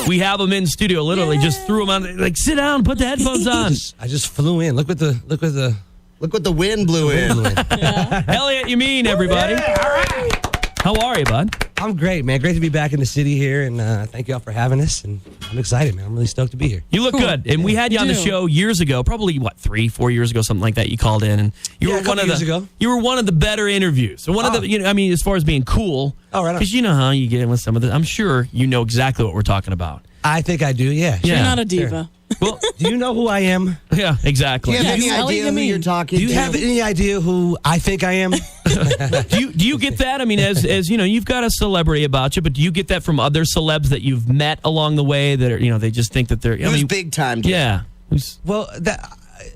We have them in studio. Literally, just threw them on. Like, sit down, put the headphones on. I just flew in. Look what the wind blew in. Elliot Yamin, everybody. Yeah, all right. How are you, bud? I'm great, man. Great to be back in the city here, and thank you all for having us. And I'm excited, man. I'm really stoked to be here. You look good, and we had you on the show years ago, probably 3-4 years ago, something like that. You called in, and you were you were one of the better interviews. So one of the, I mean, as far as being cool, because you know how you get in with some of the. I'm sure you know exactly what we're talking about. I think I do. Yeah. You're not a diva. Sure. Well, do you know who I am? Yeah, exactly. Do you have any idea who you're talking to? Do you have any idea who I think I am? do you get that? I mean, as you know, you've got a celebrity about you, but do you get that from other celebs that you've met along the way that are, they just think that they're Who's big time? Yeah. Well,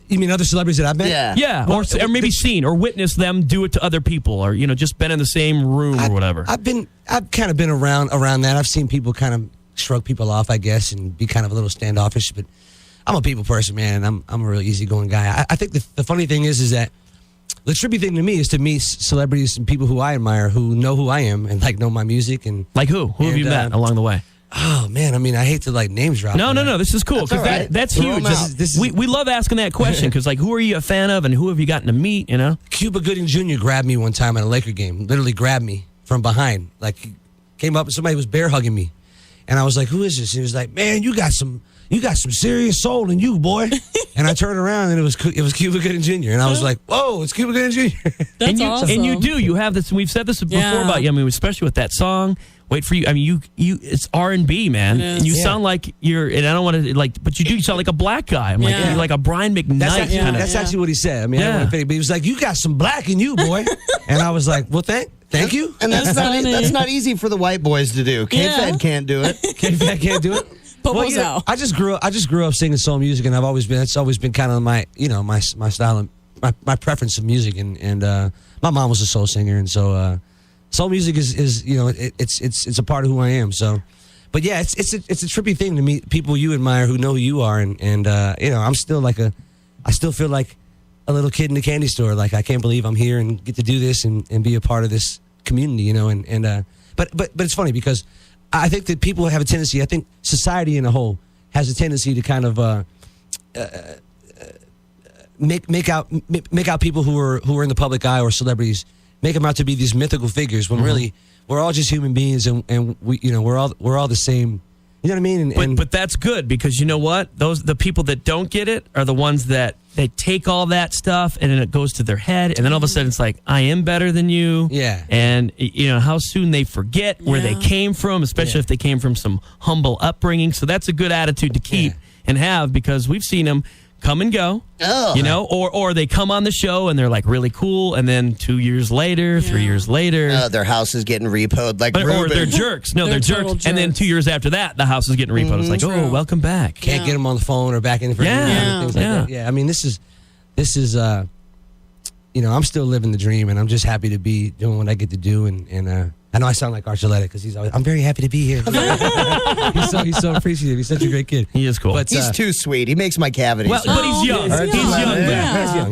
you mean other celebrities that I've met? Yeah. Or maybe seen or witnessed them do it to other people, or just been in the same room or whatever. I've kind of been around that. I've seen people kind of shrug people off, I guess, and be kind of a little standoffish, but I'm a people person, man, and I'm a real easygoing guy. I think the funny thing is that the trippy thing to me is to meet celebrities and people who I admire who know who I am and know my music. And like who? Who have you met along the way? Oh man, I mean, I hate to names drop. No. This is cool because that's huge. We love asking that question because who are you a fan of and who have you gotten to meet? Cuba Gooding Jr. grabbed me one time at a Laker game. Literally grabbed me from behind. He came up and somebody was bear hugging me, and I was like, "Who is this?" And he was like, "Man, you got some serious soul in you, boy." And I turned around and it was Cuba Gooding Jr. And I was like, "Whoa, it's Cuba Gooding Jr." That's awesome. And you have this. We've said this before about you. I mean, especially with that song. Wait for you. I mean, it's R&B, man, and you sound like you're. And I don't want to but you do. You sound like a black guy. I'm you're like a Brian McKnight. That's actually what he said. I mean, I don't want to pity, but he was like, "You got some black in you, boy." And I was like, "Well, thank you." And that's not easy for the white boys to do. K-Fed can't do it. K-Fed can't do it. But I just grew up singing soul music, and that's always been kind of my my style and my preference of music. And my mom was a soul singer, and so soul music is it's a part of who I am. So, but yeah, it's a trippy thing to meet people you admire who know who you are, and I'm still I still feel like a little kid in the candy store. Like, I can't believe I'm here and get to do this and be a part of this community, but it's funny because I think that people have a tendency, I think society in a whole has a tendency to kind of make out people who are in the public eye or celebrities, make them out to be these mythical figures when really we're all just human beings and we're all the same. You know what I mean? But that's good because you know what? The people that don't get it are the ones that they take all that stuff and then it goes to their head and then all of a sudden it's like, I am better than you. Yeah. And how soon they forget where they came from, especially if they came from some humble upbringing. So that's a good attitude to keep and have because we've seen them come and go, or they come on the show and they're like really cool, and then 2 years later, 3 years later, their house is getting repoed or they're jerks. No, they're jerks. And then 2 years after that, the house is getting repoed. It's like, oh, welcome back. Can't get them on the phone or back in for things like that. Yeah, I mean, this is I'm still living the dream, and I'm just happy to be doing what I get to do, and I know I sound like Archuleta because I'm very happy to be here. He's so appreciative. He's such a great kid. He is cool. But he's too sweet. He makes my cavities. Well, but he's young.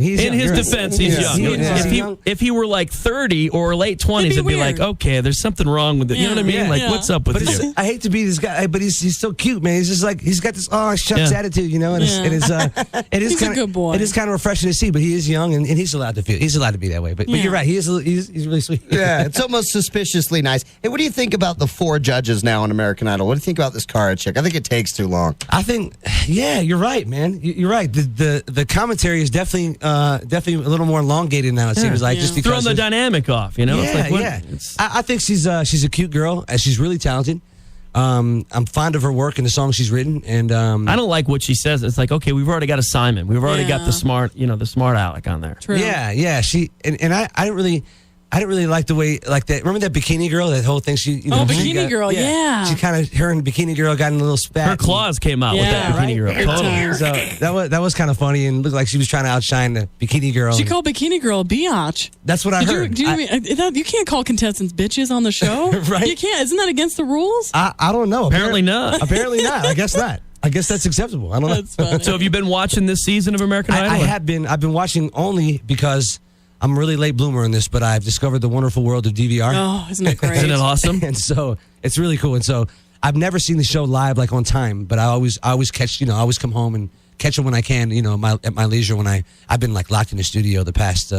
He's young. In his defense, he's young. If he were like 30 or late 20s, it'd be like, okay, there's something wrong with it. You know what I mean? Like, what's up with you? I hate to be this guy, but he's so cute, man. He's just like, he's got this shucks attitude, and he's a good boy. It is kind of refreshing to see, but he is young and he's allowed to feel. He's allowed to be that way. But you're right. He's really sweet. Yeah, it's almost suspiciously nice. Hey, what do you think about the 4 judges now on American Idol? What do you think about this Cara chick? I think it takes too long. I think, you're right, man. You're right. The commentary is definitely a little more elongated now. It seems like just because throwing the dynamic off. I think she's a cute girl. She's really talented. I'm fond of her work and the songs she's written, and I don't like what she says. It's like, okay, we've already got a Simon. We've already got the smart Alec on there. True. Yeah. She and I didn't really like the way that. Remember that Bikini Girl? That whole thing. Bikini Girl. Yeah. She kind of her and Bikini Girl got in a little spat. Her claws came out with that Bikini Girl. Totally. So that was kind of funny and looked like she was trying to outshine the Bikini Girl. She called Bikini Girl a biatch. That's what I heard. You can't call contestants bitches on the show, right? You can't. Isn't that against the rules? I don't know. Apparently not. Apparently not. I guess not. I guess that's acceptable. I don't know. So have you been watching this season of American Idol? I have been. I've been watching only because I'm a really late bloomer in this, but I've discovered the wonderful world of DVR. Oh, isn't it great? Isn't it awesome? And so it's really cool. And so I've never seen the show live like on time, but I always catch, I always come home and catch it when I can, at my leisure when I've been like locked in the studio the past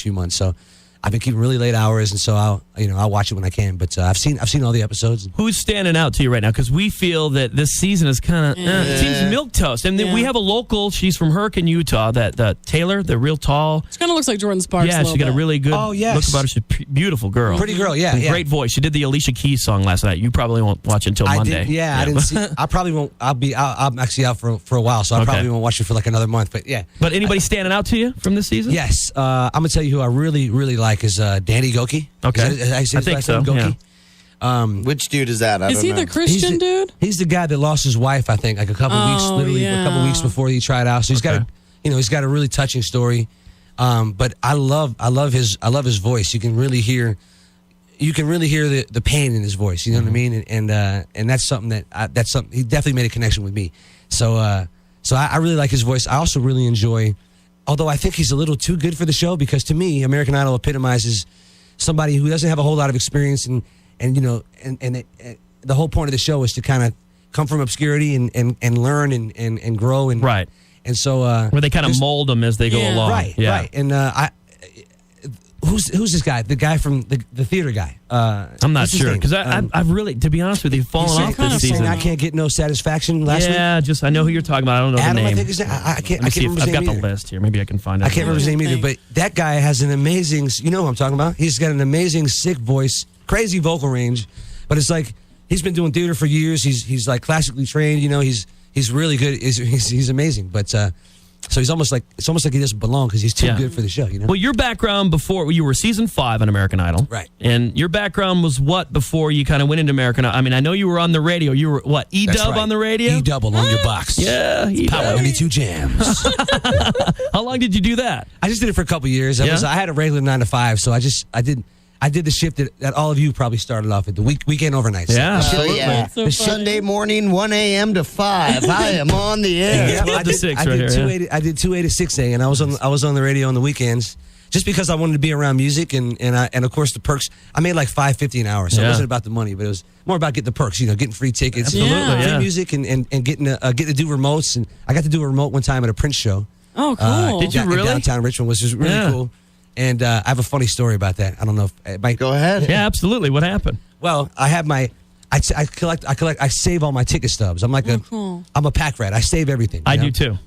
few months. So I've been keeping really late hours, and so I'll watch it when I can. But I've seen all the episodes. Who's standing out to you right now? Because we feel that this season is kind of it seems milquetoast. And then we have a local. She's from Hurricane, Utah. That Taylor, the real tall. She kind of looks like Jordan Sparks. Yeah, she's got a really good look about her. She's a beautiful girl. Pretty girl, yeah, And great voice. She did the Alicia Keys song last night. You probably won't watch it until Monday. I didn't see. I probably won't. I'm actually out for a while, so I probably won't watch it for like another month. But yeah. But anybody standing out to you from this season? Yes, I'm gonna tell you who I really really like is Danny Goki. Okay, I think so. Goki. Yeah. Which dude is that? Is he the Christian dude? He's the guy that lost his wife, I think, like a couple weeks before he tried out. So he's got a really touching story. But I love his voice. You can really hear the pain in his voice. You know what I mean? And that's something he definitely made a connection with me. So I really like his voice. I also really enjoy, although I think he's a little too good for the show, because to me, American Idol epitomizes somebody who doesn't have a whole lot of experience, and the whole point of the show is to kind of come from obscurity and learn and grow and right. And so where they kind of mold them as they go along. Right. And who's this guy? The guy from the theater guy. I'm not sure, because I've really, to be honest with you, fallen off this season. I can't get no satisfaction last week. Yeah, I know who you're talking about. I don't know Adam, the name. I think his name. I can't remember his name I've got either. the list here. Maybe I can find it. I can't remember his name either, but that guy has an amazing, you know who I'm talking about? He's got an amazing, sick voice, crazy vocal range, but it's like, he's been doing theater for years. He's like classically trained, he's really good. He's amazing, but so it's almost like he doesn't belong because he's too good for the show. Well, your background before, you were season 5 on American Idol, right? And your background was what before you kind of went into American Idol? I mean, I know you were on the radio. You were what, E-Dub on the radio? E-Dub along your box. Yeah, Power 92 Jams. How long did you do that? I just did it for a couple years. I had a regular 9 to 5, so I did the shift that all of you probably started off at, the weekend overnights. Yeah, absolutely. So Sunday morning, 1 a.m. to 5. I am on the air. I did 2A to 6A, and I was on the radio on the weekends just because I wanted to be around music and of course the perks. I made like $5.50 an hour, so it wasn't about the money, but it was more about getting the perks. Getting free tickets, free music, and getting to do remotes. And I got to do a remote one time at a Prince show. Oh, cool! Did you really? In downtown Richmond, which was really cool. And I have a funny story about that. I don't know if it might go ahead. Yeah, absolutely. What happened? Well, I have I save all my ticket stubs. I'm like I'm a pack rat. I save everything. I do too.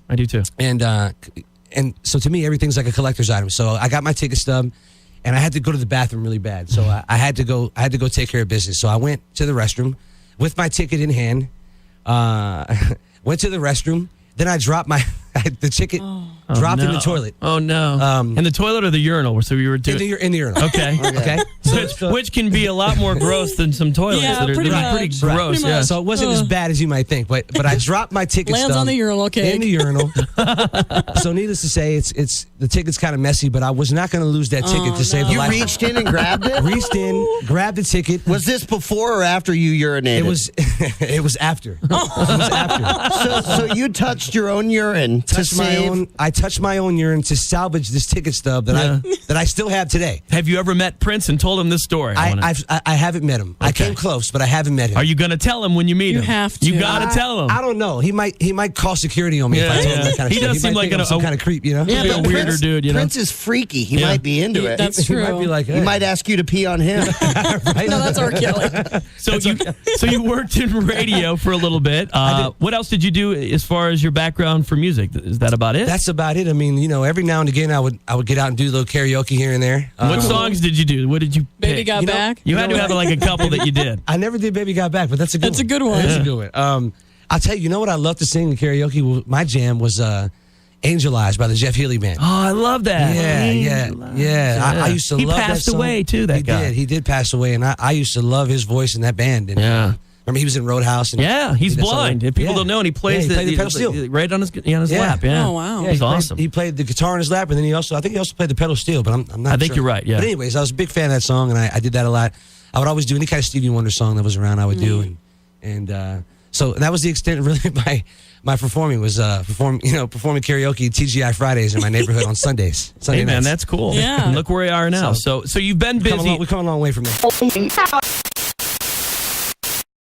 And so to me, everything's like a collector's item. So I got my ticket stub, and I had to go to the bathroom really bad. So I had to go take care of business. So I went to the restroom with my ticket in hand. Went to the restroom. Then I dropped the ticket dropped in the toilet. Oh no! In the toilet or the urinal? So you were doing in the urinal. Okay. Okay. Which can be a lot more gross than some toilets that are pretty gross. Yeah. So it wasn't as bad as you might think, but I dropped my ticket Lands stub on the urinal cake. in the urinal. So needless to say, it's the ticket's kind of messy, but I was not going to lose that ticket to save the You life. reached in and grabbed it? Reached in, grabbed the ticket. Was this before or after you urinated? It was after. It was after. So you touched your own urine to save. I touched my own urine to salvage this ticket stub that I still have today. Have you ever met Prince and told him this story? I haven't met him. I came close, but I haven't met him. Are you going to tell him when you meet him? You have to. You got to tell him. I don't know. He might call security on me if I told him that kind of He stuff. does seem like some kind of creep, Yeah, Be a but weirder Prince, dude, Prince is freaky. He might be into it. That's true. He might be like, hey. He might ask you to pee on him. Right? No, that's R. Kelly. So you worked in radio for a little bit. What else did you do as far as your background for music? Is that about it? That's about it. I mean, every now and again I would get out and do a little karaoke here and there. What songs did you do? What did you pick? Baby Got Back? You had to have like a couple that you did. I never did Baby Got Back, but that's a good one. That's a good one. That's a good one. I'll tell you, what I love to sing in karaoke? Well, my jam was Angel Eyes by the Jeff Healey Band. Oh, I love that. Yeah. I used to love that song. He passed away, too, that guy. He did pass away, and I used to love his voice in that band. And, remember, he was in Roadhouse. And he's blind. If people don't know, and he plays the pedal steel right on his lap. Yeah. Oh, wow. Yeah, he's awesome. He played the guitar on his lap, and then I think he also played the pedal steel, but I'm not I think sure. you're right, yeah. But anyways, I was a big fan of that song, and I did that a lot. I would always do any kind of Stevie Wonder song that was around, I would do. So that was the extent of really my performing was performing karaoke TGI Fridays in my neighborhood on Sundays. Hey man, that's cool. Yeah. And look where we are now. So you've been busy. We've come a long way from there.